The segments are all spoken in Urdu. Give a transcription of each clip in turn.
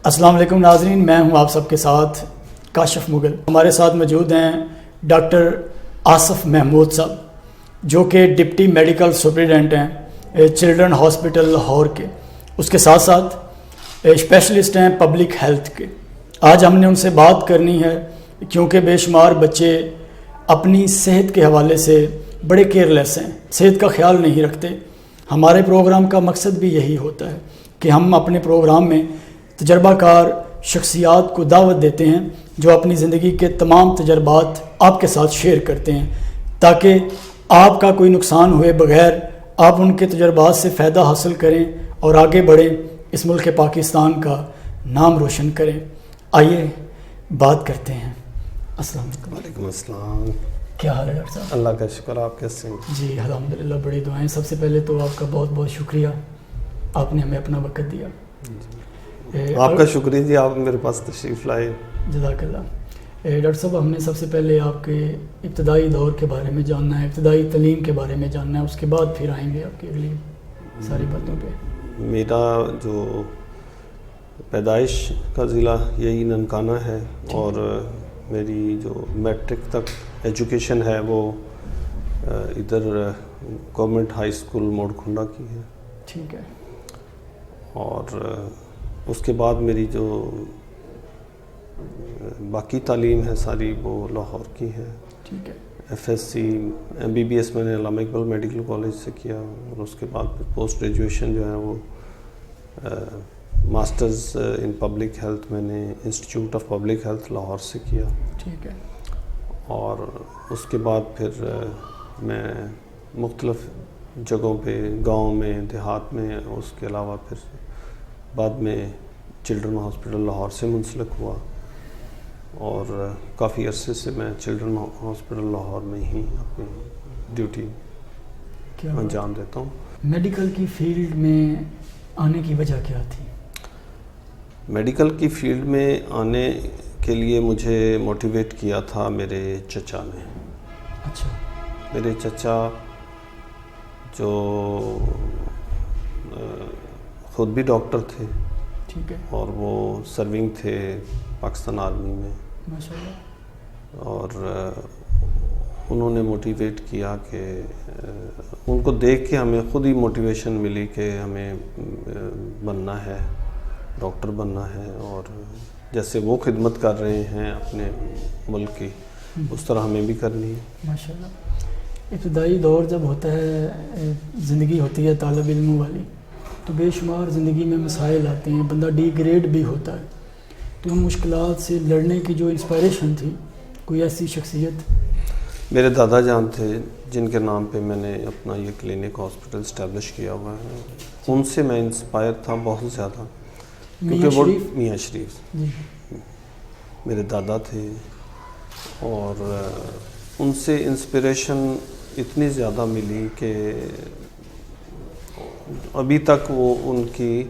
السلام علیکم ناظرین، میں ہوں آپ سب کے ساتھ کاشف مغل۔ ہمارے ساتھ موجود ہیں ڈاکٹر آصف محمود صاحب، جو کہ ڈپٹی میڈیکل سپرنٹینڈنٹ ہیں چلڈرن ہاسپٹل لاہور کے، اس کے ساتھ ساتھ اسپیشلسٹ ہیں پبلک ہیلتھ کے۔ آج ہم نے ان سے بات کرنی ہے کیونکہ بے شمار بچے اپنی صحت کے حوالے سے بڑے کیئرلیس ہیں، صحت کا خیال نہیں رکھتے۔ ہمارے پروگرام کا مقصد بھی یہی ہوتا ہے کہ ہم اپنے پروگرام میں تجربہ کار شخصیات کو دعوت دیتے ہیں جو اپنی زندگی کے تمام تجربات آپ کے ساتھ شیئر کرتے ہیں، تاکہ آپ کا کوئی نقصان ہوئے بغیر آپ ان کے تجربات سے فائدہ حاصل کریں اور آگے بڑھیں، اس ملک پاکستان کا نام روشن کریں۔ آئیے بات کرتے ہیں۔ السلام علیکم۔ وعلیکم السلام۔ کیا حال ہے ڈاکٹر صاحب؟ اللہ کا شکر، آپ کیسے ہیں؟ جی الحمدللہ، بڑی دعائیں۔ سب سے پہلے تو آپ کا بہت بہت شکریہ، آپ نے ہمیں اپنا وقت دیا۔ آپ کا شکریہ جی، آپ میرے پاس تشریف لائے۔ جزاک اللہ۔ ڈاکٹر صاحب، ہم نے سب سے پہلے آپ کے ابتدائی دور کے بارے میں جاننا ہے، ابتدائی تعلیم کے بارے میں جاننا ہے، اس کے بعد پھر آئیں گے آپ کی اگلی ساری باتوں پہ۔ میرا جو پیدائش کا ضلع یہی ننکانہ ہے، اور میری جو میٹرک تک ایجوکیشن ہے وہ ادھر گورنمنٹ ہائی اسکول موڑ کھنڈا کی ہے۔ ٹھیک ہے۔ اور اس کے بعد میری جو باقی تعلیم ہے ساری وہ لاہور کی ہے۔ ٹھیک ہے۔ F S C M B B S میں نے علامہ اقبال میڈیکل کالج سے کیا، اور اس کے بعد پھر پوسٹ گریجویشن جو ہے وہ ماسٹرز ان پبلک ہیلتھ میں نے institute of public health Lahore سے کیا۔ ٹھیک ہے۔ اور اس کے بعد پھر میں مختلف جگہوں پہ گاؤں میں، دیہات میں، اس کے علاوہ پھر بعد میں چلڈرن ہاسپٹل لاہور سے منسلک ہوا، اور کافی عرصے سے میں چلڈرن ہاسپٹل لاہور میں ہی اپنی ڈیوٹی انجام دیتا ہوں۔ میڈیکل کی فیلڈ میں آنے کی وجہ کیا تھی؟ میڈیکل کی فیلڈ میں آنے کے لیے مجھے موٹیویٹ کیا تھا میرے چچا نے۔ اچھا۔ میرے چچا جو خود بھی ڈاکٹر تھے، ٹھیک ہے، اور وہ سرونگ تھے پاکستان آرمی میں، ماشاءاللہ۔ اور انہوں نے موٹیویٹ کیا کہ ان کو دیکھ کے ہمیں خود ہی موٹیویشن ملی کہ ہمیں بننا ہے، ڈاکٹر بننا ہے، اور جیسے وہ خدمت کر رہے ہیں اپنے ملک کی، اس طرح ہمیں بھی کرنی ہے۔ ماشاءاللہ۔ ابتدائی دور جب ہوتا ہے، زندگی ہوتی ہے طالب علموں والی، تو بے شمار زندگی میں مسائل آتے ہیں، بندہ ڈی گریڈ بھی ہوتا ہے، تو ان مشکلات سے لڑنے کی جو انسپائریشن تھی، کوئی ایسی شخصیت؟ میرے دادا جان تھے جن کے نام پہ میں نے اپنا یہ کلینک ہاسپٹل اسٹیبلش کیا ہوا ہے، ان سے میں انسپائر تھا بہت زیادہ، کیونکہ وہ میاں شریف جی میرے دادا تھے، اور ان سے انسپریشن اتنی زیادہ ملی کہ ابھی تک وہ ان کی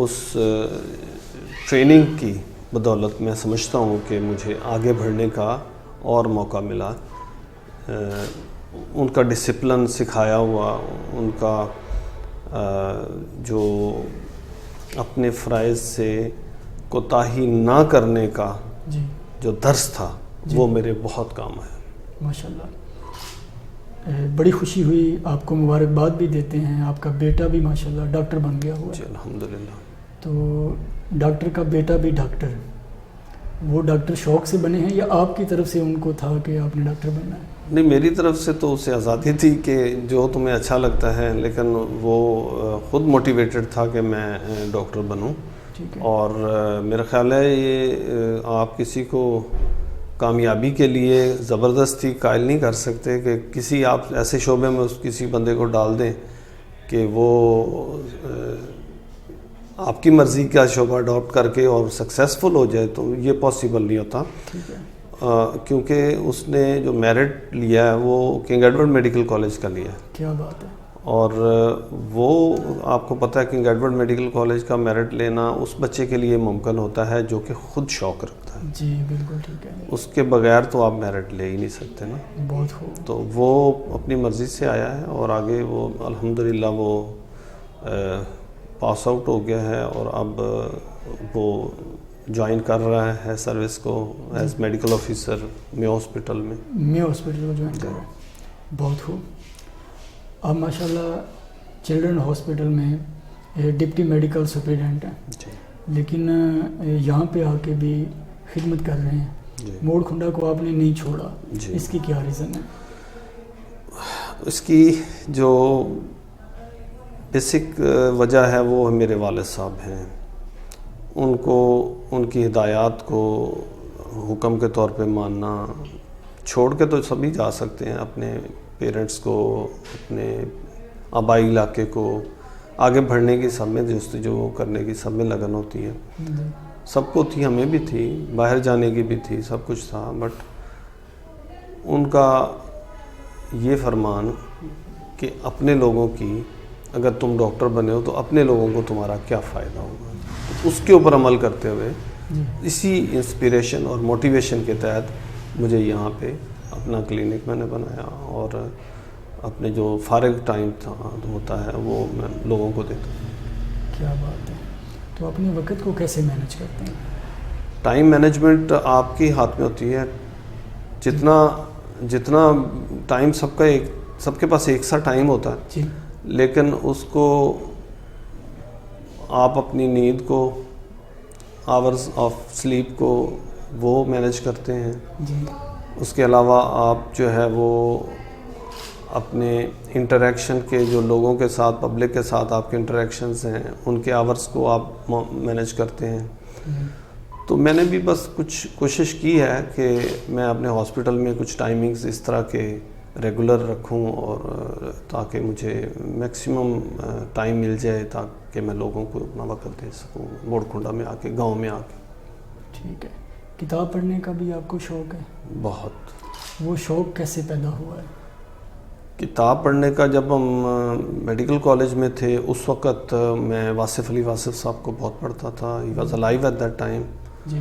اس ٹریننگ کی بدولت میں سمجھتا ہوں کہ مجھے آگے بڑھنے کا اور موقع ملا۔ ان کا ڈسپلن سکھایا ہوا، ان کا جو اپنے فرائض سے کوتاہی نہ کرنے کا جی جو درس تھا، وہ میرے بہت کام ہے۔ ماشاءاللہ۔ بڑی خوشی ہوئی، آپ کو مبارکباد بھی دیتے ہیں، آپ کا بیٹا بھی ماشاءاللہ ڈاکٹر بن گیا ہوا ہے۔ جی الحمدللہ۔ تو ڈاکٹر کا بیٹا بھی ڈاکٹر، وہ ڈاکٹر شوق سے بنے ہیں یا آپ کی طرف سے ان کو تھا کہ آپ نے ڈاکٹر بننا ہے؟ نہیں، میری طرف سے تو اسے آزادی تھی کہ جو تمہیں اچھا لگتا ہے، لیکن وہ خود موٹیویٹڈ تھا کہ میں ڈاکٹر بنوں۔ اور میرا خیال ہے یہ آپ کسی کو کامیابی کے لیے زبردستی قائل نہیں کر سکتے کہ کسی آپ ایسے شعبے میں کسی بندے کو ڈال دیں کہ وہ آپ کی مرضی کا شعبہ اڈاپٹ کر کے اور سکسیزفل ہو جائے، تو یہ پاسبل نہیں ہوتا، کیونکہ اس نے جو میرٹ لیا ہے وہ کنگ ایڈورڈ میڈیکل کالج کا لیا ہے۔ کیا بات ہے۔ اور وہ آپ کو پتہ ہے کنگ ایڈورڈ میڈیکل کالج کا میرٹ لینا اس بچے کے لیے ممکن ہوتا ہے جو کہ خود شوق رکھتا ہے۔ جی بالکل ٹھیک ہے۔ اس کے بغیر تو آپ میرٹ لے ہی نہیں سکتے نا۔ بہت خوب۔ تو وہ اپنی مرضی سے آیا ہے، اور آگے وہ الحمدللہ وہ پاس آؤٹ ہو گیا ہے اور اب وہ جوائن کر رہا ہے سروس کو ایز میڈیکل آفیسر میو ہاسپٹل میں. میو ہاسپٹل کو جوائن کر رہا ہے. بہت خوب. آپ ماشاء اللہ چلڈرن ہاسپٹل میں ڈپٹی میڈیکل سپرنٹینڈنٹ ہیں جی. لیکن یہاں پہ آ کے بھی خدمت کر رہے ہیں. جی. موڑ کھنڈا کو آپ نے نہیں چھوڑا, جی. اس کی کیا ریزن ہے؟ اس کی جو بیسک وجہ ہے وہ میرے والد صاحب ہیں. ان کو ان کی ہدایات کو حکم کے طور پہ ماننا, چھوڑ کے تو سبھی جا سکتے ہیں اپنے پیرنٹس کو, اپنے آبائی علاقے کو. آگے بڑھنے کی سب میں جستجو کرنے کی سب میں لگن ہوتی ہے, سب کو تھی, ہمیں بھی تھی, باہر جانے کی بھی تھی, سب کچھ تھا. بٹ ان کا یہ فرمان کہ اپنے لوگوں کی, اگر تم ڈاکٹر بنے ہو تو اپنے لوگوں کو تمہارا کیا فائدہ ہوگا, اس کے اوپر عمل کرتے ہوئے اسی انسپریشن اور موٹیویشن کے تحت مجھے یہاں پہ اپنا کلینک میں نے بنایا اور اپنے جو فارغ ٹائم ہوتا ہے وہ میں لوگوں کو دیتا ہوں. کیا بات ہے. تو اپنے وقت کو کیسے مینج کرتے ہیں؟ ٹائم مینجمنٹ آپ کے ہاتھ میں ہوتی ہے. جتنا ٹائم سب کے پاس ایک سا ٹائم ہوتا ہے جی. لیکن اس کو آپ اپنی نیند کو, آورز آف سلیپ کو وہ مینیج کرتے ہیں. جی. اس کے علاوہ آپ جو ہے وہ اپنے انٹریکشن کے, جو لوگوں کے ساتھ, پبلک کے ساتھ آپ کے انٹریکشنز ہیں, ان کے آورز کو آپ مینیج کرتے ہیں. تو میں نے بھی بس کچھ کوشش کی ہے کہ میں اپنے ہاسپٹل میں کچھ ٹائمنگز اس طرح کے ریگولر رکھوں اور تاکہ مجھے میکسیمم ٹائم مل جائے تاکہ میں لوگوں کو اپنا وقت دے سکوں موڑ کھنڈا میں آ کے, گاؤں میں آ کے. ٹھیک ہے. کتاب پڑھنے کا بھی آپ کو شوق ہے؟ بہت. وہ شوق کیسے پیدا ہوا ہے؟ کتاب پڑھنے کا جب ہم میڈیکل کالج میں تھے اس وقت میں واصف علی واصف صاحب کو بہت پڑھتا تھا. He was alive at that time. جی.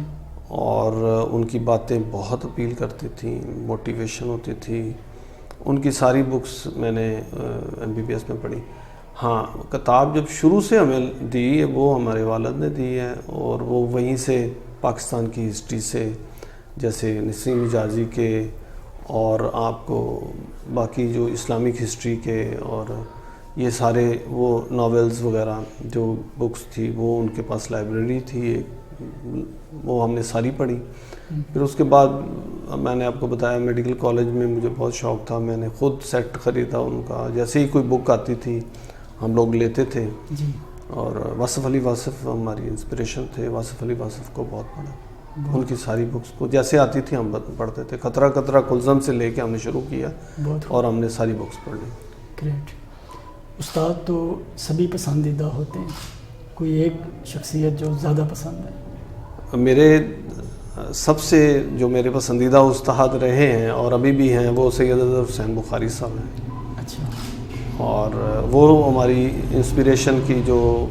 اور ان کی باتیں بہت اپیل کرتی تھیں, موٹیویشن ہوتی تھی. ان کی ساری بکس میں نے MBBS میں پڑھی. ہاں, کتاب جب شروع سے ہمیں دی وہ ہمارے والد نے دی ہے اور وہ وہیں سے پاکستان کی ہسٹری سے, جیسے نسیم حجازی کے اور آپ کو باقی جو اسلامک ہسٹری کے اور یہ سارے وہ ناولز وغیرہ جو بکس تھی وہ ان کے پاس لائبریری تھی ایک, وہ ہم نے ساری پڑھی. پھر اس کے بعد میں نے آپ کو بتایا میڈیکل کالج میں مجھے بہت شوق تھا, میں نے خود سیٹ خریدا ان کا. جیسے ہی کوئی بک آتی تھی ہم لوگ لیتے تھے. جی. اور واصف علی واصف ہماری انسپریشن تھے. واصف علی واصف کو بہت پڑھا, ان کی ساری بکس کو جیسے آتی تھی ہم پڑھتے تھے. قطرہ قطرہ کلزم سے لے کے ہم نے شروع کیا اور ہم نے ساری بکس پڑھ لی. گریٹ. استاد تو سبھی پسندیدہ ہوتے ہیں, کوئی ایک شخصیت جو زیادہ پسند ہے؟ میرے سب سے جو میرے پسندیدہ استاد رہے ہیں اور ابھی بھی ہیں وہ سید اظہر حسین بخاری صاحب ہیں. اچھا. اور وہ ہماری انسپریشن کی, جو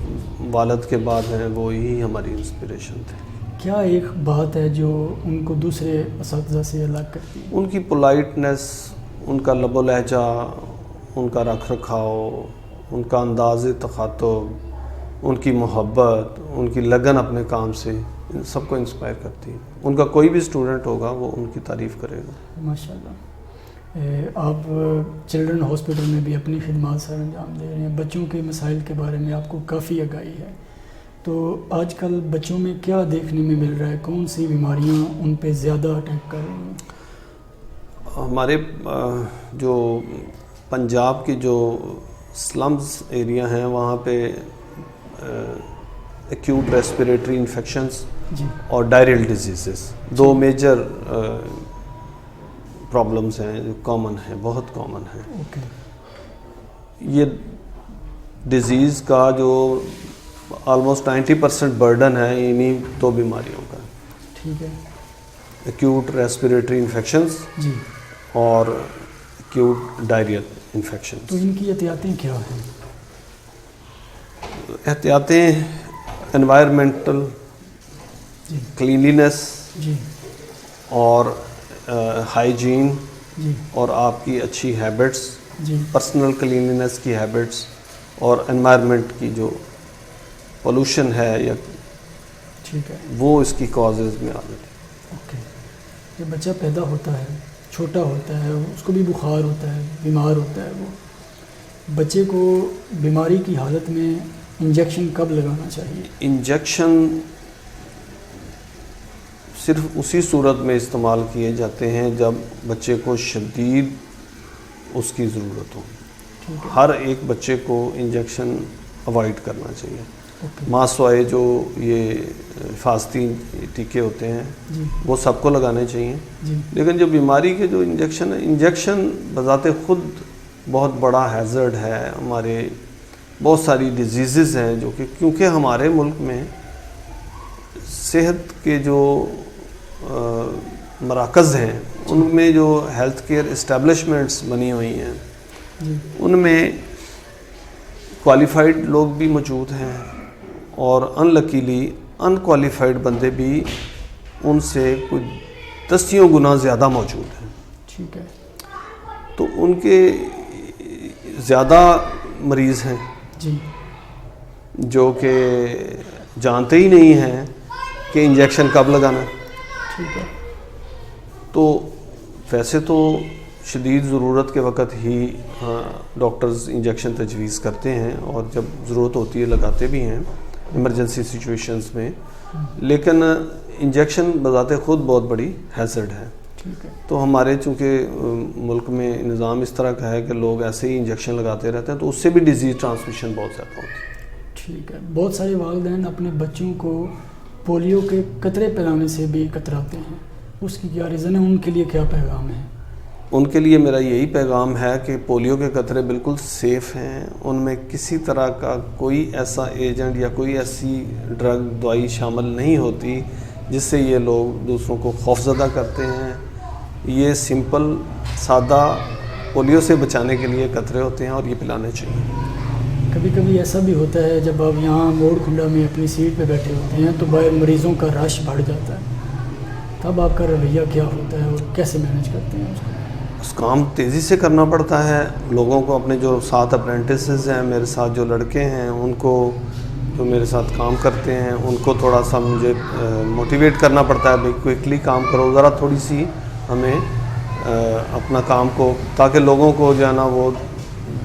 والد کے بعد ہیں وہی ہماری انسپریشن تھے. کیا ایک بات ہے جو ان کو دوسرے اساتذہ سے الگ کرتی ہے؟ ان کی پولائٹنس, ان کا لب و لہجہ, ان کا رکھ رکھاؤ, ان کا انداز تخاطب, ان کی محبت, ان کی لگن اپنے کام سے سب کو انسپائر کرتی ہے. ان کا کوئی بھی اسٹوڈنٹ ہوگا وہ ان کی تعریف کرے گا. ماشاء اللہ. آپ چلڈرن ہاسپٹل میں بھی اپنی خدمات سر انجام دے رہے ہیں. بچوں کے مسائل کے بارے میں آپ کو کافی آگاہی ہے. تو آج کل بچوں میں کیا دیکھنے میں مل رہا ہے, کون سی بیماریاں ان پہ زیادہ اٹیک کر رہی ہیں؟ ہمارے جو پنجاب کی جو سلمز ایریا ہیں وہاں پہ ایکیوٹ ریسپیریٹری انفیکشنز اور ڈائریل ڈیزیزز دو میجر پرابلمز ہیں جو کامن ہیں, بہت کامن ہیں. یہ ڈیزیز کا جو آلموسٹ 90% برڈن ہے انہی دو بیماریوں کا. ٹھیک ہے. ایکیوٹ ریسپیریٹری انفیکشنز جی اور ایکیوٹ ڈائریل انفیکشنز. تو ان کی احتیاطیں کیا ہیں؟ احتیاطیں انوائرمنٹل کلینلینس اور ہائیجین اور آپ کی اچھی ہیبٹس, پرسنل کلینلینس کی ہیبٹس اور انوائرمنٹ کی جو پولوشن ہے یا ٹھیک ہے. وہ اس کی کازز میں آ جاتی ہے. اوکے. جب بچہ پیدا ہوتا ہے چھوٹا ہوتا ہے اس کو بھی بخار ہوتا ہے بیمار ہوتا ہے وہ بچے کو بیماری کی حالت میں انجیکشن کب لگانا چاہیے؟ انجیکشن صرف اسی صورت میں استعمال کیے جاتے ہیں جب بچے کو شدید اس کی ضرورت ہو. ہر ایک بچے کو انجیکشن اوائڈ کرنا چاہیے. ماسوائے جو یہ حفاظتی ٹیکے ہوتے ہیں وہ سب کو لگانے چاہیے. لیکن جو بیماری کے جو انجیکشن بذات خود بہت بڑا ہیزرڈ ہے. ہمارے بہت ساری ڈیزیزز ہیں جو کہ کیونکہ ہمارے ملک میں صحت کے جو مراکز ہیں ان میں جو ہیلتھ کیئر اسٹیبلشمنٹس بنی ہوئی ہیں ان میں کوالیفائڈ لوگ بھی موجود ہیں اور ان لکیلی ان کوالیفائڈ بندے بھی ان سے کچھ 10 گنا زیادہ موجود ہیں. ٹھیک ہے. تو ان کے زیادہ مریض ہیں جو کہ جانتے ہی نہیں ہیں کہ انجیکشن کب لگانا. ٹھیک ہے. تو ویسے تو شدید ضرورت کے وقت ہی ڈاکٹرز انجیکشن تجویز کرتے ہیں اور جب ضرورت ہوتی ہے لگاتے بھی ہیں ایمرجنسی سچویشنز میں. لیکن انجیکشن بذات خود بہت بڑی ہیزرڈ ہے. تو ہمارے چونکہ ملک میں نظام اس طرح کا ہے کہ لوگ ایسے ہی انجیکشن لگاتے رہتے ہیں تو اس سے بھی ڈیزیز ٹرانسمیشن بہت زیادہ ہوتی ہے. ٹھیک ہے. بہت سارے والدین اپنے بچوں کو پولیو کے قطرے پلانے سے بھی کتراتے ہیں, اس کی کیا ریزن ہے, ان کے لیے کیا پیغام ہے؟ ان کے لیے میرا یہی پیغام ہے کہ پولیو کے قطرے بالکل سیف ہیں. ان میں کسی طرح کا کوئی ایسا ایجنٹ یا کوئی ایسی ڈرگ دوائی شامل نہیں ہوتی جس سے یہ لوگ دوسروں کو خوفزدہ کرتے ہیں. یہ سمپل سادہ پولیو سے بچانے کے لیے قطرے ہوتے ہیں اور یہ پلانے چاہیے. کبھی کبھی ایسا بھی ہوتا ہے جب آپ یہاں موڑ کھنڈا میں اپنی سیٹ پہ بیٹھے ہوتے ہیں تو مریضوں کا رش بڑھ جاتا ہے, تب آپ کا رویہ کیا ہوتا ہے اور کیسے مینیج کرتے ہیں اس کو؟ اس کام تیزی سے کرنا پڑتا ہے. لوگوں کو اپنے جو ساتھ اپرینٹسز ہیں میرے ساتھ جو لڑکے ہیں ان کو جو میرے ساتھ کام کرتے ہیں ان کو تھوڑا سا مجھے موٹیویٹ کرنا پڑتا ہے, بھائی کوئکلی کام کرو ذرا, تھوڑی سی ہمیں اپنا کام کو, تاکہ لوگوں کو جو ہے نا وہ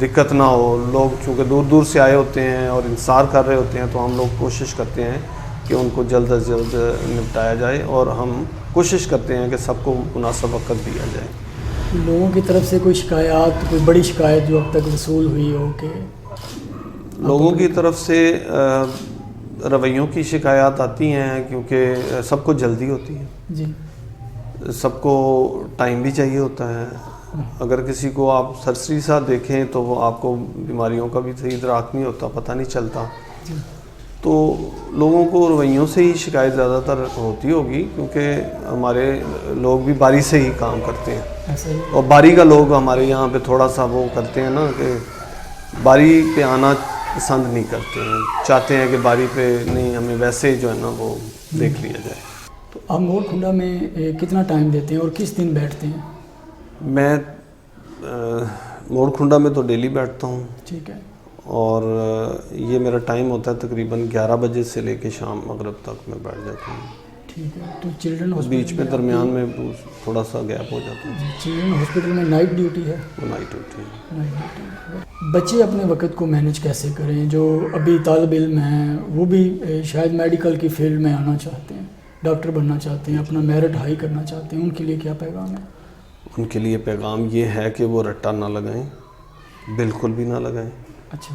دقت نہ ہو. لوگ چونکہ دور دور سے آئے ہوتے ہیں اور انتظار کر رہے ہوتے ہیں تو ہم لوگ کوشش کرتے ہیں کہ ان کو جلد از جلد نپٹایا جائے اور ہم کوشش کرتے ہیں کہ سب کو مناسب وقت دیا جائے. لوگوں کی طرف سے کوئی شکایات, کوئی بڑی شکایت جو اب تک وصول ہوئی ہو؟ کہ لوگوں کی طرف سے رویوں کی شکایات آتی ہیں کیونکہ سب کو جلدی ہوتی ہے. جی. سب کو ٹائم بھی چاہیے ہوتا ہے. اگر کسی کو آپ سرسری سا دیکھیں تو وہ آپ کو بیماریوں کا بھی صحیح ادراک نہیں ہوتا, پتہ نہیں چلتا. تو لوگوں کو رویوں سے ہی شکایت زیادہ تر ہوتی ہوگی کیونکہ ہمارے لوگ بھی باری سے ہی کام کرتے ہیں اور باری کا لوگ ہمارے یہاں پہ تھوڑا سا وہ کرتے ہیں نا کہ باری پہ آنا پسند نہیں کرتے ہیں, چاہتے ہیں کہ باری پہ نہیں, ہمیں ویسے جو ہے نا وہ دیکھ لیا جائے. تو آپ موڑ کھنڈا میں کتنا ٹائم دیتے ہیں اور کس دن بیٹھتے ہیں؟ میں موڑ کھنڈا میں تو ڈیلی بیٹھتا ہوں. ٹھیک ہے. اور یہ میرا ٹائم ہوتا ہے تقریباً 11 بجے سے لے کے شام مغرب تک میں بیٹھ جاتا ہوں. ٹھیک ہے. تو چلڈرن ہاسپٹل بیچ میں درمیان میں تھوڑا سا گیپ ہو جاتا ہے. چلڈرن ہاسپٹل میں نائٹ ڈیوٹی ہے؟ وہ نائٹ ڈیوٹی ہے. بچے اپنے وقت کو مینیج کیسے کریں جو ابھی طالب علم ہیں, وہ بھی شاید میڈیکل کی فیلڈ میں آنا چاہتے ہیں, ڈاکٹر بننا چاہتے ہیں, اپنا میرٹ ہائی کرنا چاہتے ہیں, ان کے لیے کیا پیغام ہے؟ ان کے لیے پیغام یہ ہے کہ وہ رٹا نہ لگائیں, بالکل بھی نہ لگائیں. اچھا.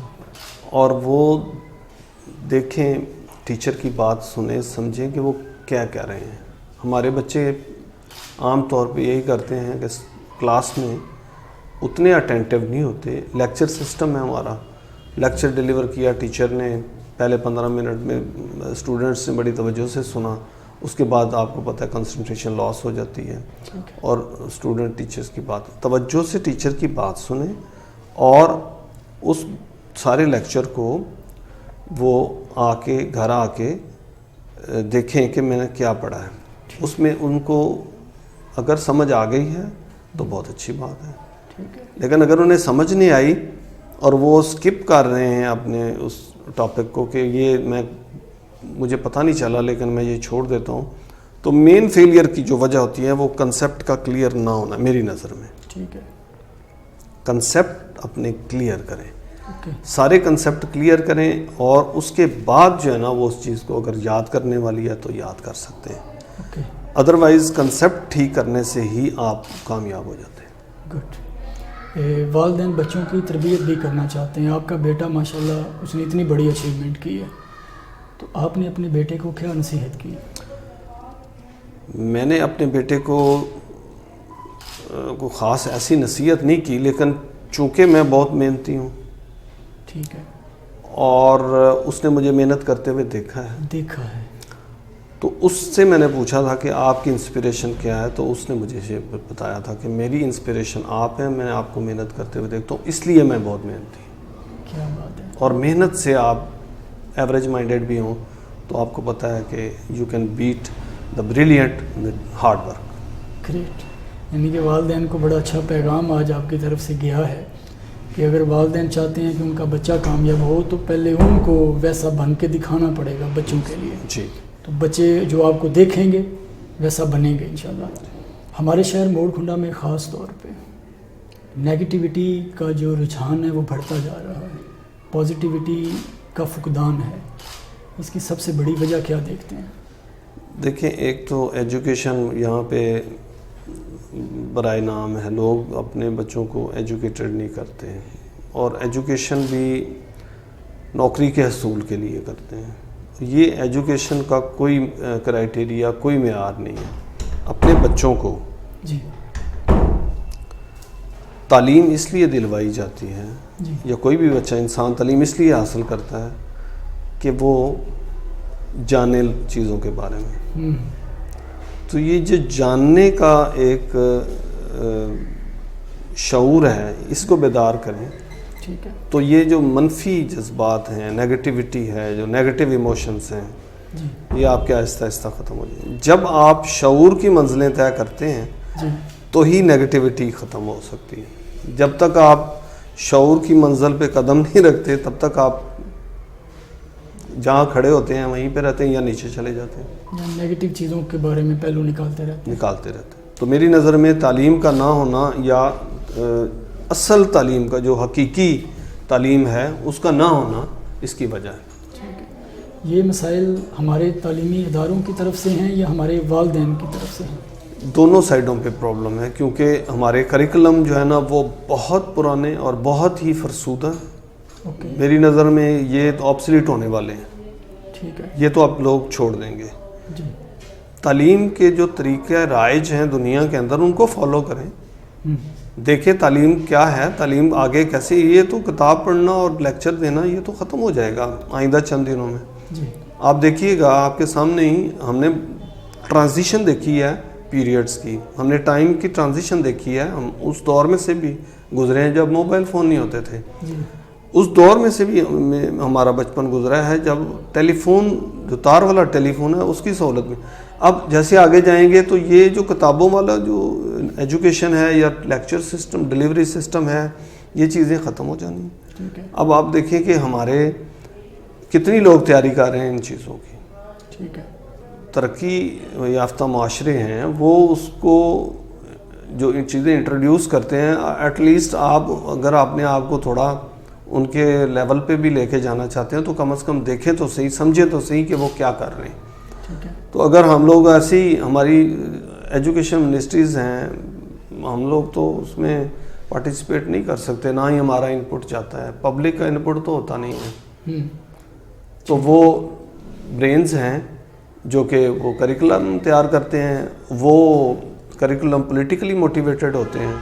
اور وہ دیکھیں, ٹیچر کی بات سنیں, سمجھیں کہ وہ کیا کہہ رہے ہیں. ہمارے بچے عام طور پہ یہی کرتے ہیں کہ کلاس میں اتنے اٹینٹیو نہیں ہوتے. لیکچر سسٹم ہے ہمارا, لیکچر ڈیلیور کیا ٹیچر نے, پہلے 15 منٹ میں اسٹوڈنٹس نے بڑی توجہ سے سنا, اس کے بعد آپ کو پتہ ہے کنسنٹریشن لاس ہو جاتی ہے. اور اسٹوڈنٹ ٹیچرز کی بات, توجہ سے ٹیچر کی بات سنیں اور اس سارے لیکچر کو وہ آ کے گھر آ کے دیکھیں کہ میں نے کیا پڑھا ہے. اس میں ان کو اگر سمجھ آ گئی ہے تو بہت اچھی بات ہے. لیکن اگر انہیں سمجھ نہیں آئی اور وہ سکپ کر رہے ہیں اپنے اس ٹاپک کو کہ یہ مجھے پتہ نہیں چلا لیکن میں یہ چھوڑ دیتا ہوں. تو مین فیلئر کی جو وجہ ہوتی ہے وہ کنسیپٹ کا کلیئر نہ ہونا میری نظر میں. ٹھیک ہے. کنسیپٹ اپنے کلیئر کریں, سارے کنسیپٹ کلیئر کریں, اور اس کے بعد جو ہے نا وہ اس چیز کو اگر یاد کرنے والی ہے تو یاد کر سکتے ہیں. ادروائز کنسیپٹ ٹھیک کرنے سے ہی آپ کامیاب ہو جاتے ہیں. گڈ. والدین بچوں کی تربیت بھی کرنا چاہتے ہیں. آپ کا بیٹا ماشاءاللہ اس نے اتنی بڑی اچیومنٹ کی ہے, تو آپ نے اپنے بیٹے کو کیا نصیحت کی؟ میں نے اپنے بیٹے کو خاص ایسی نصیحت نہیں کی, لیکن چونکہ میں بہت محنتی ہوں. ٹھیک ہے. اور اس نے مجھے محنت کرتے ہوئے دیکھا ہے. تو اس سے میں نے پوچھا تھا کہ آپ کی انسپریشن کیا ہے, تو اس نے مجھے بتایا تھا کہ میری انسپریشن آپ ہیں, میں آپ کو محنت کرتے ہوئے دیکھتا ہوں, اس لیے میں بہت محنتی ہوں. کیا بات ہے. اور محنت سے آپ ایوریج مائنڈیڈ بھی ہوں تو آپ کو پتہ ہے کہ you can beat the brilliant with hard work. Great. یعنی کہ والدین کو بڑا اچھا پیغام آج آپ کی طرف سے گیا ہے کہ اگر والدین چاہتے ہیں کہ ان کا بچہ کامیاب ہو تو پہلے ان کو ویسا بن کے دکھانا پڑے گا بچوں کے لیے. جی. تو بچے جو آپ کو دیکھیں گے ویسا بنیں گے انشاءاللہ. ہمارے شہر موڑ کھنڈا میں خاص طور پہ نیگیٹیوٹی کا جو رجحان ہے وہ بڑھتا جا رہا ہے, پازیٹیوٹی کا فقدان ہے. اس کی سب سے بڑی وجہ کیا دیکھتے ہیں؟ دیکھیں, ایک تو ایجوکیشن یہاں پہ برائے نام ہے, لوگ اپنے بچوں کو ایجوکیٹڈ نہیں کرتے ہیں, اور ایجوکیشن بھی نوکری کے حصول کے لیے کرتے ہیں. یہ ایجوکیشن کا کوئی کرائٹیریا, کوئی معیار نہیں ہے. اپنے بچوں کو جی تعلیم اس لیے دلوائی جاتی ہے, جی, یا کوئی بھی بچہ انسان تعلیم اس لیے حاصل کرتا ہے کہ وہ جانے چیزوں کے بارے میں. تو یہ جو جاننے کا ایک شعور ہے, اس کو بیدار کریں. ٹھیک ہے. تو یہ جو منفی جذبات ہیں, نیگیٹیوٹی ہے, جو نیگیٹیو ایموشنز ہیں, یہ آپ کے آہستہ آہستہ ختم ہو جائیں. جب آپ شعور کی منزلیں طے کرتے ہیں تو ہی نیگیٹیوٹی ختم ہو سکتی ہے. جب تک آپ شعور کی منزل پہ قدم نہیں رکھتے تب تک آپ جہاں کھڑے ہوتے ہیں وہیں پہ رہتے ہیں یا نیچے چلے جاتے ہیں, نیگیٹو چیزوں کے بارے میں پہلو نکالتے رہتے ہیں. تو میری نظر میں تعلیم کا نہ ہونا, یا اصل تعلیم کا جو حقیقی تعلیم ہے اس کا نہ ہونا, اس کی وجہ ہے. یہ مسائل ہمارے تعلیمی اداروں کی طرف سے ہیں یا ہمارے والدین کی طرف سے ہیں؟ دونوں سائڈوں پہ پرابلم ہے, کیونکہ ہمارے کریکولم جو ہے نا وہ بہت پرانے اور بہت ہی فرسودہ. میری نظر میں یہ تو آبسلیٹ ہونے والے ہیں. ٹھیک ہے. یہ تو آپ لوگ چھوڑ دیں گے. جی. تعلیم کے جو طریقہ رائج ہیں دنیا کے اندر ان کو فالو کریں. دیکھیں تعلیم کیا ہے, تعلیم آگے کیسے. یہ تو کتاب پڑھنا اور لیکچر دینا یہ تو ختم ہو جائے گا آئندہ چند دنوں میں. جی. آپ دیکھیے گا آپ کے سامنے ہی ہم نے ٹرانزیشن دیکھی ہے پیریڈز کی, ہم نے ٹائم کی ٹرانزیشن دیکھی ہے. ہم اس دور میں سے بھی گزرے ہیں جب موبائل فون نہیں ہوتے تھے. اس دور میں سے بھی ہمارا بچپن گزرا ہے جب ٹیلی فون, جو تار والا ٹیلی فون ہے, اس کی سہولت میں. اب جیسے آگے جائیں گے تو یہ جو کتابوں والا جو ایجوکیشن ہے یا لیکچر سسٹم, ڈیلیوری سسٹم ہے, یہ چیزیں ختم ہو جانی. اب آپ دیکھیں کہ ہمارے کتنی لوگ تیاری کر رہے ہیں ان چیزوں کی. ٹھیک ہے. ترقی یافتہ معاشرے ہیں وہ اس کو جو ان چیزیں انٹروڈیوس کرتے ہیں, ایٹ لیسٹ آپ اگر آپ نے آپ کو تھوڑا ان کے لیول پہ بھی لے کے جانا چاہتے ہیں تو کم از کم دیکھیں تو صحیح, سمجھیں تو صحیح کہ وہ کیا کر رہے ہیں. تو اگر ہم لوگ ایسی ہماری ایجوکیشن منسٹریز ہیں, ہم لوگ تو اس میں پارٹیسپیٹ نہیں کر سکتے, نہ ہی ہمارا انپٹ جاتا ہے. پبلک کا انپٹ تو ہوتا نہیں ہے. تو وہ برینز ہیں جو کہ وہ کریکولم تیار کرتے ہیں, وہ کریکولم پولیٹیکلی موٹیویٹڈ ہوتے ہیں,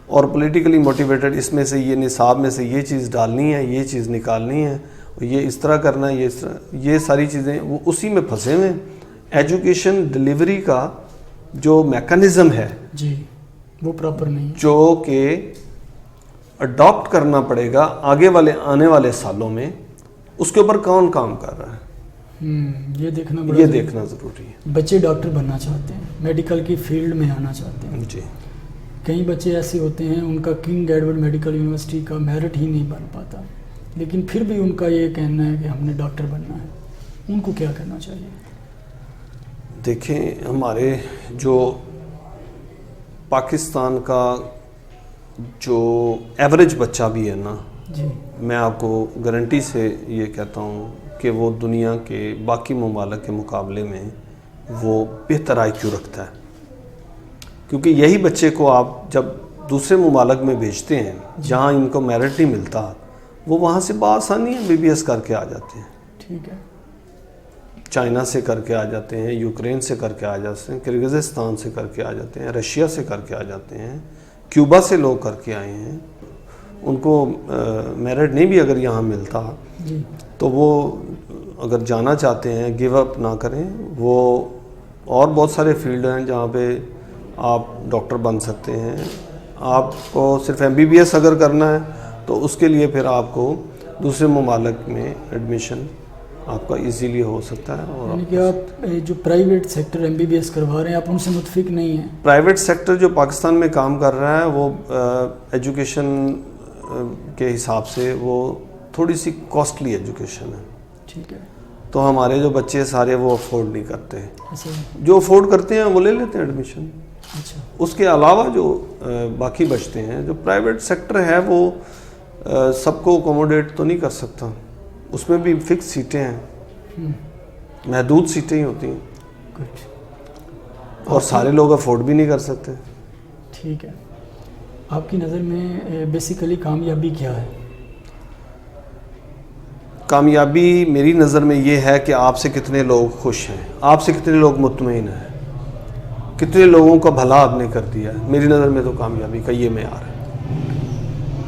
اور پولیٹیکلی موٹیویٹڈ اس میں سے یہ نصاب میں سے یہ چیز ڈالنی ہے, یہ چیز نکالنی ہے, یہ اس طرح کرنا ہے, یہ اس طرح, یہ ساری چیزیں وہ اسی میں پھنسے ہوئے. ایجوکیشن ڈلیوری کا جو میکانزم ہے جی وہ پراپر نہیں, جو کہ اڈاپٹ کرنا پڑے گا آگے والے آنے والے سالوں میں, اس کے اوپر کون کام کر رہا ہے یہ دیکھنا ضروری ہے. بچے ڈاکٹر بننا چاہتے ہیں, میڈیکل کی فیلڈ میں آنا چاہتے ہیں. جی. کئی بچے ایسے ہوتے ہیں ان کا کنگ ایڈورڈ میڈیکل یونیورسٹی کا میرٹ ہی نہیں بن پاتا, لیکن پھر بھی ان کا یہ کہنا ہے کہ ہم نے ڈاکٹر بننا ہے، ان کو کیا کرنا چاہیے؟ دیکھیں، ہمارے جو پاکستان کا جو ایوریج بچہ بھی ہے نا، جی، میں آپ کو گارنٹی سے یہ کہتا ہوں کہ وہ دنیا کے باقی ممالک کے مقابلے میں وہ بہتر آئی کیو رکھتا ہے، کیونکہ یہی بچے کو آپ جب دوسرے ممالک میں بھیجتے ہیں جہاں ان کو میرٹ نہیں ملتا، وہ وہاں سے بآسانی MBBS کر کے آ جاتے ہیں. ٹھیک ہے. چائنا سے کر کے آ جاتے ہیں، یوکرین سے کر کے آ جاتے ہیں، کرغزستان سے کر کے آ جاتے ہیں، رشیا سے کر کے آ جاتے ہیں، کیوبا سے لوگ کر کے آئے ہیں. ان کو میرٹ نہیں بھی اگر یہاں ملتا جی، تو وہ اگر جانا چاہتے ہیں گیو اپ نہ کریں. وہ اور بہت سارے فیلڈ ہیں جہاں پہ آپ ڈاکٹر بن سکتے ہیں. آپ کو صرف MBBS اگر کرنا ہے تو اس کے لیے پھر آپ کو دوسرے ممالک میں ایڈمیشن آپ کا ایزیلی ہو سکتا ہے. اور یعنی کہ آپ جو پرائیویٹ سیکٹر MBBS کروا رہے ہیں آپ ان سے متفق نہیں ہیں؟ پرائیویٹ سیکٹر جو پاکستان میں کام کر رہا ہے وہ ایجوکیشن کے حساب سے وہ تھوڑی سی کاسٹلی ایجوکیشن ہے. ٹھیک ہے. تو ہمارے جو بچے سارے وہ افورڈ نہیں کرتے. اچھا. جو افورڈ کرتے ہیں وہ لے لیتے ہیں ایڈمیشن. اچھا. اس کے علاوہ جو باقی بچتے ہیں، جو پرائیویٹ سیکٹر ہے وہ سب کو اکوموڈیٹ تو نہیں کر سکتا. اس میں بھی فکس سیٹیں ہیں، محدود سیٹیں ہی ہوتی ہیں. گڈ. اور سارے لوگ افورڈ بھی نہیں کر سکتے. ٹھیک ہے. آپ کی نظر میں بیسیکلی کامیابی کیا ہے؟ کامیابی میری نظر میں یہ ہے کہ آپ سے کتنے لوگ خوش ہیں، آپ سے کتنے لوگ مطمئن ہیں، کتنے لوگوں کا بھلا آپ نے کر دیا ہے. میری نظر میں تو کامیابی کا یہ معیار ہے.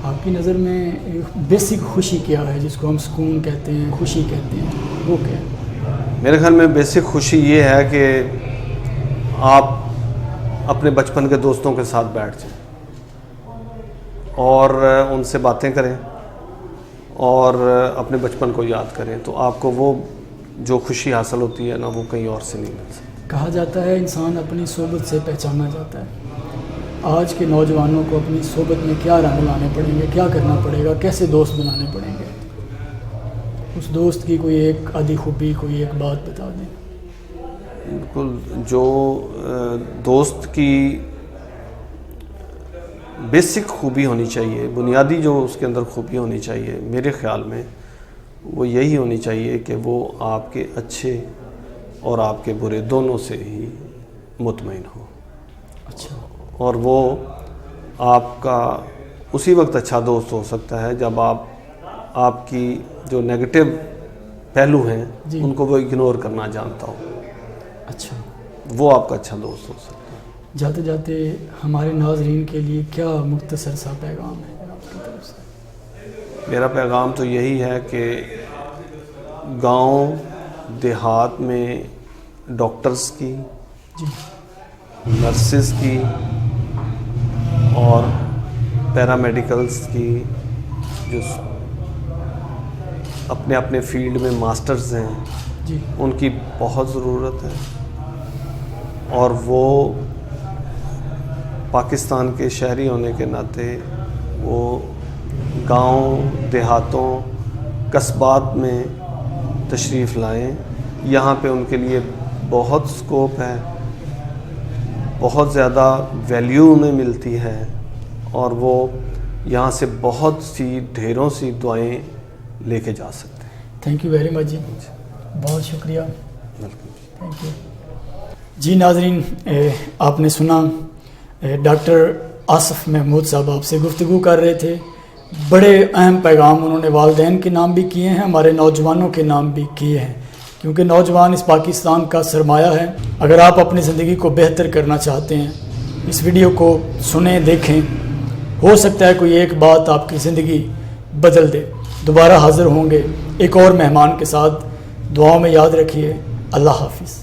آپ کی نظر میں بیسک خوشی کیا ہے جس کو ہم سکون کہتے ہیں، خوشی کہتے ہیں، وہ کیا ہے؟ میرے خیال میں بیسک خوشی یہ ہے کہ آپ اپنے بچپن کے دوستوں کے ساتھ بیٹھ جائیں اور ان سے باتیں کریں اور اپنے بچپن کو یاد کریں، تو آپ کو وہ جو خوشی حاصل ہوتی ہے نا وہ کہیں اور سے نہیں مل سکتی. کہا جاتا ہے انسان اپنی صحبت سے پہچانا جاتا ہے. آج کے نوجوانوں کو اپنی صحبت میں کیا رنگ لانے پڑیں گے، کیا کرنا پڑے گا، کیسے دوست بنانے پڑیں گے؟ اس دوست کی کوئی ایک آدھی خوبی، کوئی ایک بات بتا دیں. بالکل. جو دوست کی بیسک خوبی ہونی چاہیے، بنیادی جو اس کے اندر خوبی ہونی چاہیے میرے خیال میں وہ یہی ہونی چاہیے کہ وہ آپ کے اچھے اور آپ کے برے دونوں سے ہی مطمئن ہو. اچھا. اور وہ آپ کا اسی وقت اچھا دوست ہو سکتا ہے جب آپ کی جو نیگیٹو پہلو ہیں جی، ان کو وہ اگنور کرنا جانتا ہو. اچھا. وہ آپ کا اچھا دوست ہو سکتا ہے. جاتے جاتے ہمارے ناظرین کے لیے کیا مختصر سا پیغام ہے آپ کی طرف سے؟ میرا پیغام تو یہی ہے کہ گاؤں دیہات میں ڈاکٹرز کی، جی، نرسز کی اور پیرامیڈیکلز کی جو اپنے اپنے فیلڈ میں ماسٹرز ہیں، جی، ان کی بہت ضرورت ہے. اور وہ پاکستان کے شہری ہونے کے ناطے وہ گاؤں دیہاتوں قصبات میں تشریف لائیں. یہاں پہ ان کے لیے بہت سکوپ ہے، بہت زیادہ ویلیو انہیں ملتی ہے اور وہ یہاں سے بہت سی ڈھیروں سی دعائیں لے کے جا سکتے ہیں. تھینک یو ویری مچ جی، بہت شکریہ. ویلکم. Thank you. جی ناظرین، آپ نے سنا ڈاکٹر آصف محمود صاحب آپ سے گفتگو کر رہے تھے. بڑے اہم پیغام انہوں نے والدین کے نام بھی کیے ہیں، ہمارے نوجوانوں کے نام بھی کیے ہیں، کیونکہ نوجوان اس پاکستان کا سرمایہ ہے. اگر آپ اپنی زندگی کو بہتر کرنا چاہتے ہیں اس ویڈیو کو سنیں، دیکھیں، ہو سکتا ہے کوئی ایک بات آپ کی زندگی بدل دے. دوبارہ حاضر ہوں گے ایک اور مہمان کے ساتھ. دعاؤں میں یاد رکھیے. اللہ حافظ.